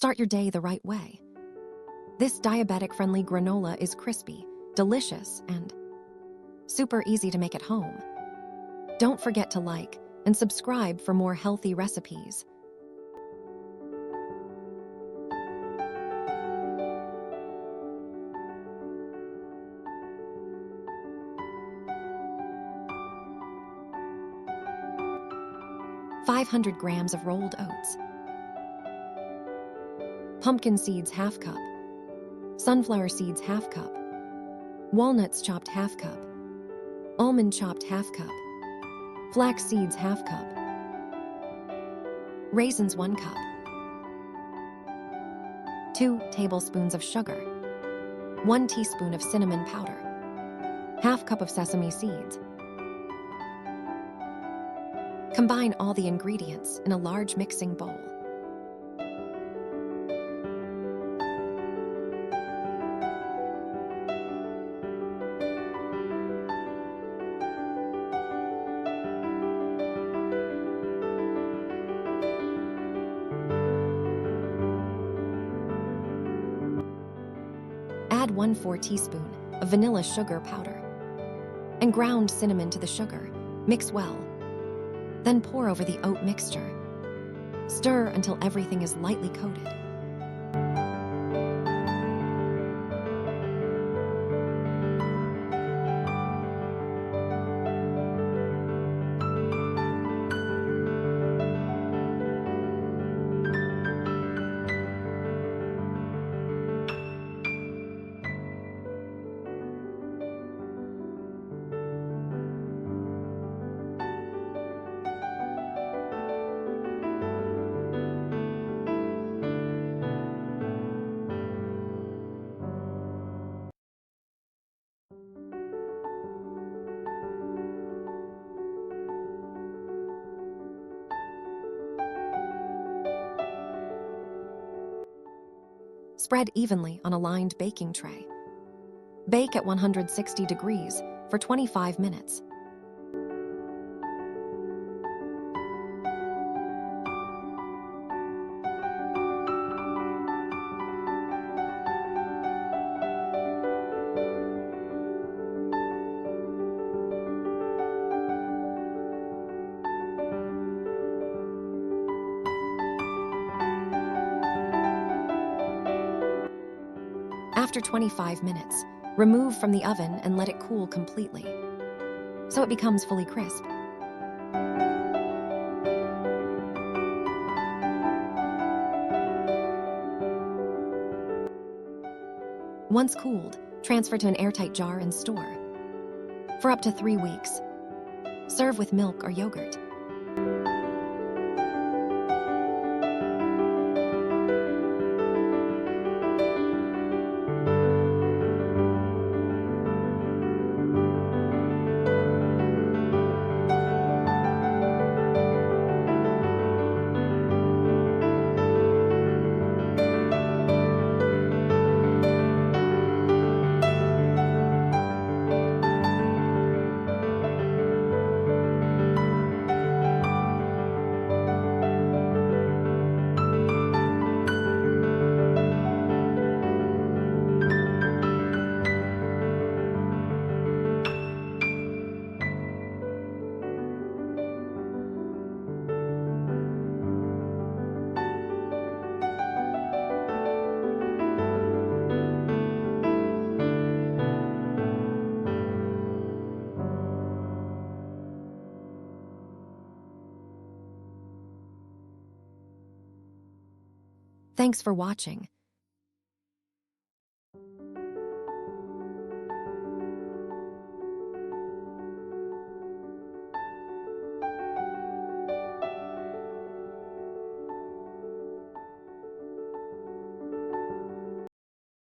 Start your day the right way. This diabetic-friendly granola is crispy, delicious, and super easy to make at home. Don't forget to like and subscribe for more healthy recipes. "500 grams of rolled oats. Pumpkin seeds, ½ cup. Sunflower seeds, ½ cup. Walnuts chopped, ½ cup. Almond chopped, ½ cup. Flax seeds, ½ cup. Raisins, 1 cup. 2 tablespoons of sugar. 1 teaspoon of cinnamon powder. ½ cup of sesame seeds. Combine all the ingredients in a large mixing bowl. Add 1/4 teaspoon of vanilla sugar powder and ground cinnamon to the sugar. Mix well. Then pour over the oat mixture. Stir until everything is lightly coated. Spread evenly on a lined baking tray. Bake at 160 degrees for 25 minutes. After 25 minutes, remove from the oven and let it cool completely, so it becomes fully crisp. Once cooled, transfer to an airtight jar and store for up to 3 weeks. Serve with milk or yogurt. Thanks for watching.